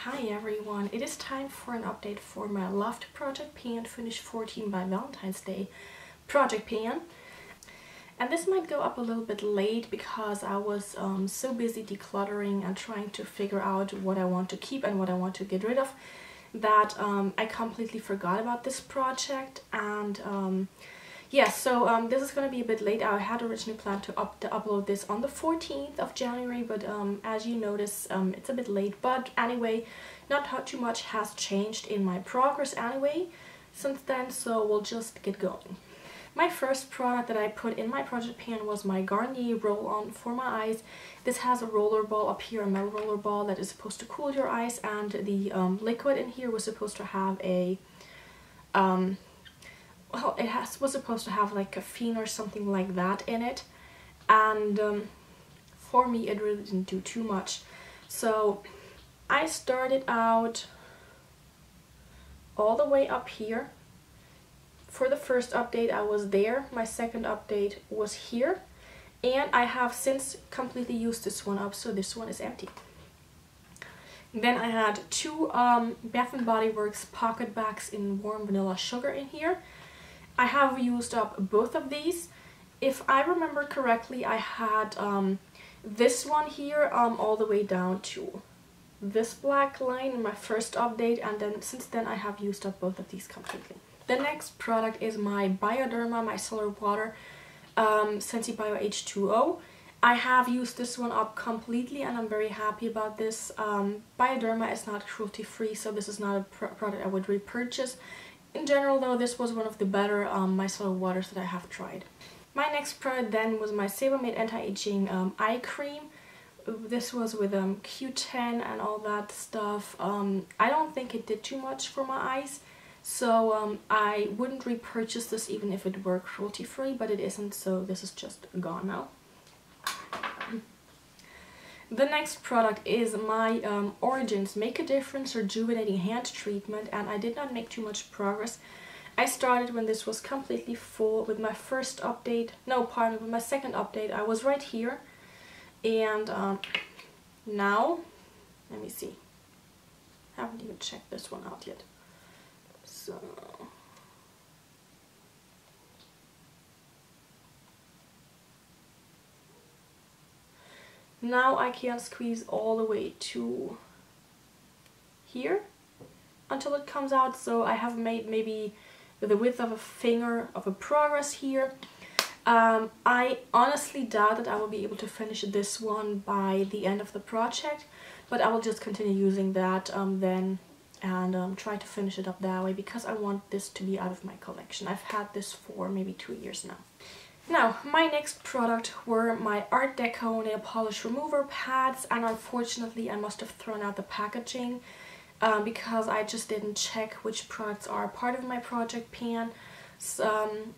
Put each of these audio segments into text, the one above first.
Hi everyone, it is time for an update for my loved Project Pan Finish 14 by Valentine's Day Project Pan. And this might go up a little bit late because I was so busy decluttering and trying to figure out what I want to keep and what I want to get rid of that I completely forgot about this project. And so this is going to be a bit late. I had originally planned to upload this on the 14th of January, but as you notice, it's a bit late. But anyway, not too much has changed in my progress anyway since then, so we'll just get going. My first product that I put in my project pan was my Garnier Roll On for my eyes. This has a roller ball up here, a metal roller ball that is supposed to cool your eyes, and the liquid in here was supposed to have a was supposed to have like caffeine or something like that in it, and for me it really didn't do too much. So I started out all the way up here. For the first update I was there, my second update was here, and I have since completely used this one up, so this one is empty. Then I had two Bath & Body Works pocket bags in warm vanilla sugar in here. I have used up both of these. If I remember correctly, I had this one here all the way down to this black line in my first update, and then since then I have used up both of these completely. The next product is my Bioderma Micellar Water Sensi Bio H2O. I have used this one up completely and I'm very happy about this. Bioderma is not cruelty free, so this is not a product I would repurchase. In general though, this was one of the better micellar waters that I have tried. My next product then was my SebaMed Anti-Aging Eye Cream. This was with Q10 and all that stuff. I don't think it did too much for my eyes, so I wouldn't repurchase this even if it were cruelty free, but it isn't, so this is just gone now. The next product is my Origins Make a Difference Rejuvenating Hand Treatment, and I did not make too much progress. I started when this was completely full with my first update, with my second update. I was right here, and now, let me see, I haven't even checked this one out yet. So now I can squeeze all the way to here until it comes out, so I have made maybe the width of a finger of a progress here. I honestly doubt that I will be able to finish this one by the end of the project, but I will just continue using that then and try to finish it up that way because I want this to be out of my collection. I've had this for maybe 2 years now. Now, my next product were my Artdeco nail polish remover pads, and unfortunately I must have thrown out the packaging because I just didn't check which products are part of my project pan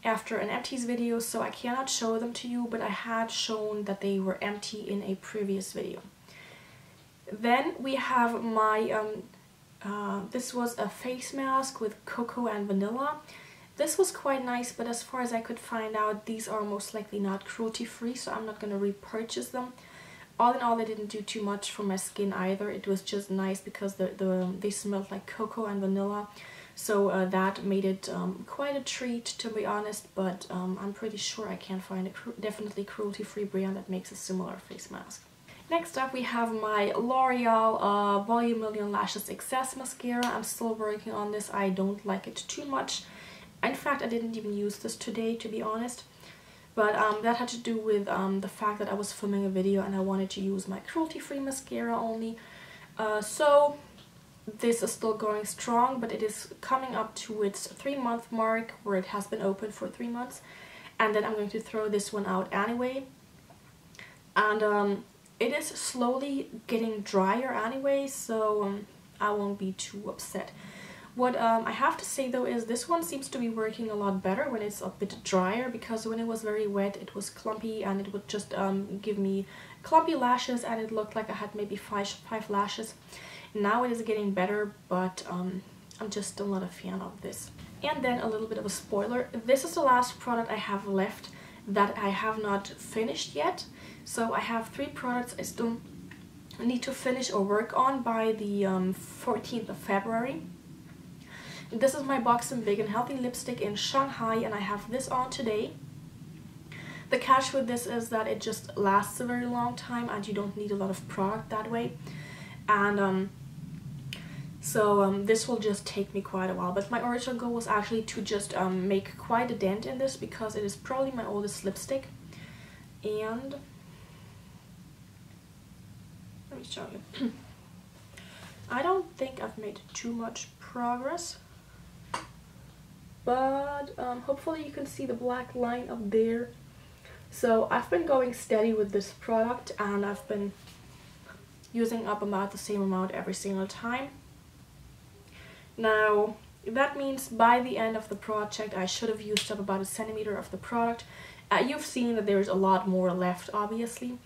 after an empties video, so I cannot show them to you, but I had shown that they were empty in a previous video. Then we have my, this was a face mask with cocoa and vanilla. This was quite nice, but as far as I could find out, these are most likely not cruelty free, so I'm not going to repurchase them. All in all, they didn't do too much for my skin either. It was just nice because they smelled like cocoa and vanilla, so that made it quite a treat, to be honest, but I'm pretty sure I can find a definitely cruelty free brand that makes a similar face mask. Next up we have my L'Oreal Volume Million Lashes Excess Mascara. I'm still working on this. I don't like it too much. In fact, I didn't even use this today, to be honest, but that had to do with the fact that I was filming a video and I wanted to use my cruelty-free mascara only. So this is still going strong, but it is coming up to its 3-month mark where it has been open for 3 months, and then I'm going to throw this one out anyway. And it is slowly getting drier anyway, so I won't be too upset. What I have to say though is this one seems to be working a lot better when it's a bit drier, because when it was very wet it was clumpy and it would just give me clumpy lashes and it looked like I had maybe five lashes. Now it is getting better, but I'm just still not a fan of this. And then a little bit of a spoiler, this is the last product I have left that I have not finished yet. So I have 3 products I still need to finish or work on by the 14th of February. This is my Buxom Big and Healthy lipstick in Shanghai, and I have this on today. The catch with this is that it just lasts a very long time and you don't need a lot of product that way. And this will just take me quite a while. But my original goal was actually to just make quite a dent in this, because it is probably my oldest lipstick. And let me show you. I don't think I've made too much progress, but hopefully you can see the black line up there. So I've been going steady with this product, and I've been using up about the same amount every single time. Now that means by the end of the project I should have used up about 1 centimeter of the product. You've seen that there's a lot more left, obviously,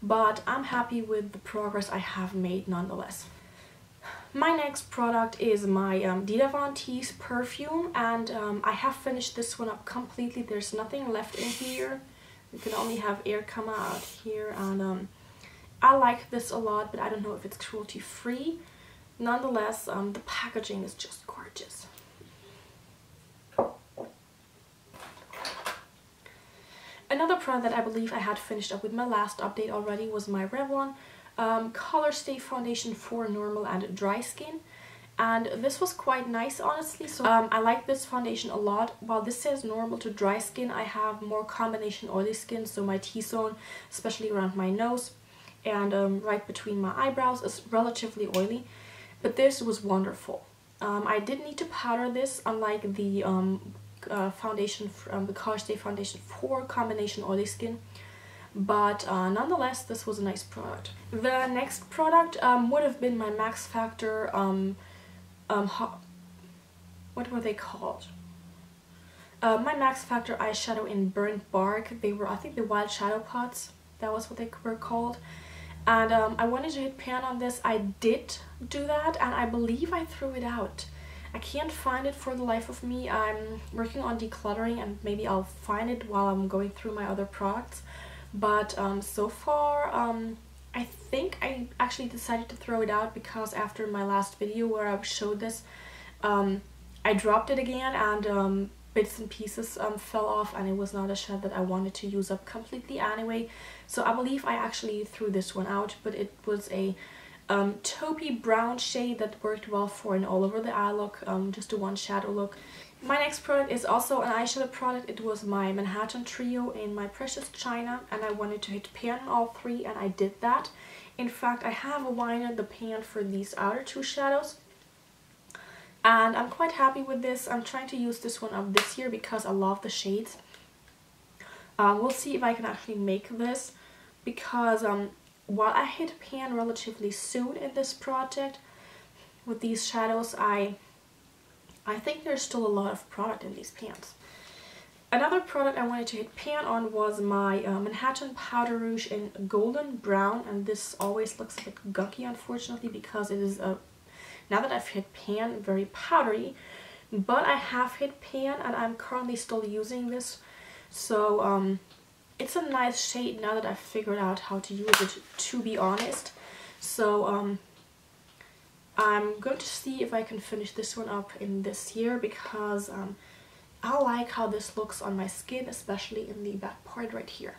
but I'm happy with the progress I have made nonetheless. My next product is my Dita von Teese perfume, and I have finished this one up completely. There's nothing left in here. You can only have air come out here, and I like this a lot, but I don't know if it's cruelty free. Nonetheless, the packaging is just gorgeous. Another product that I believe I had finished up with my last update already was my Revlon Colorstay foundation for normal and dry skin. And this was quite nice, honestly. So I like this foundation a lot. While this says normal to dry skin, I have more combination oily skin, so my T-zone, especially around my nose and right between my eyebrows, is relatively oily. But this was wonderful. I did need to powder this, unlike the foundation from the Colorstay foundation for combination oily skin. But nonetheless, this was a nice product. The next product would have been my MaxFactor what were they called? My MaxFactor eyeshadow in burnt bark. They were, I think, the wild shadow pots. That was what they were called. And I wanted to hit pan on this. I did do that, and I believe I threw it out. I can't find it for the life of me. I'm working on decluttering, and maybe I'll find it while I'm going through my other products. But so far, I think I actually decided to throw it out, because after my last video where I showed this, I dropped it again, and bits and pieces fell off, and it was not a shade that I wanted to use up completely anyway. So I believe I actually threw this one out, but it was a taupey brown shade that worked well for an all over the eye look, just a one shadow look. My next product is also an eyeshadow product. It was my Manhattan Trio in my Precious China, and I wanted to hit pan on all three, and I did that. In fact, I have a wine in the pan for these outer two shadows, and I'm quite happy with this. I'm trying to use this one up this year because I love the shades. We'll see if I can actually make this, because while I hit pan relatively soon in this project with these shadows, I think there's still a lot of product in these pans. Another product I wanted to hit pan on was my Manhattan Powder Rouge in Golden Brown, and this always looks a bit gunky, unfortunately, because it is, now that I've hit pan, very powdery, but I have hit pan and I'm currently still using this, so it's a nice shade now that I've figured out how to use it, to be honest. So I'm going to see if I can finish this one up in this year, because I like how this looks on my skin, especially in the back part right here.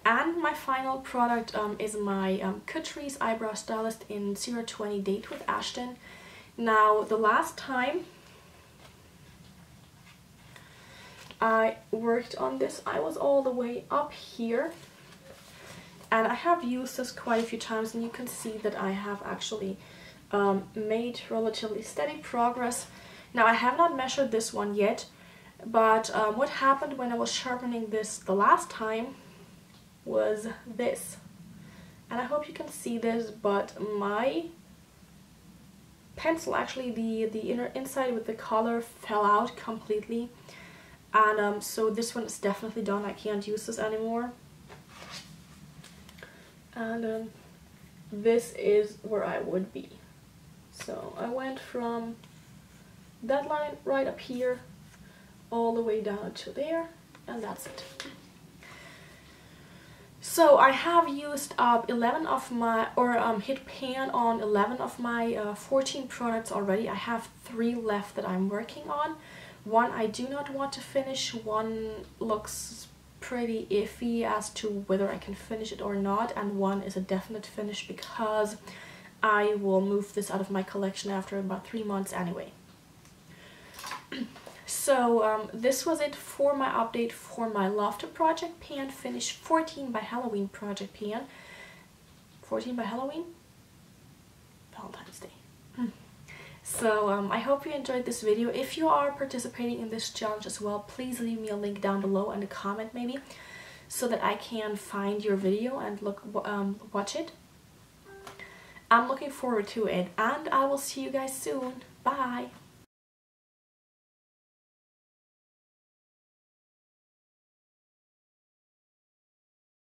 And my final product is my Catrice Eyebrow Stylist in 020 Date with Ashton. Now, the last time I worked on this, I was all the way up here. And I have used this quite a few times, and you can see that I have actually made relatively steady progress. Now, I have not measured this one yet, but what happened when I was sharpening this the last time was this. And I hope you can see this, but my pencil, actually the inner inside with the color, fell out completely. And so this one is definitely done. I can't use this anymore. And this is where I would be. So I went from that line right up here all the way down to there, and that's it. So I have used up 11 of my, hit pan on 11 of my 14 products already. I have 3 left that I'm working on. One I do not want to finish, one looks pretty iffy as to whether I can finish it or not, and one is a definite finish because I will move this out of my collection after about 3 months anyway. So this was it for my update for my Lofter Project Pan Finish 14 by Halloween Project Pan. 14 by Halloween? Valentine's Day. So I hope you enjoyed this video. If you are participating in this challenge as well, please leave me a link down below and a comment maybe, so that I can find your video and watch it. I'm looking forward to it, and I will see you guys soon. Bye!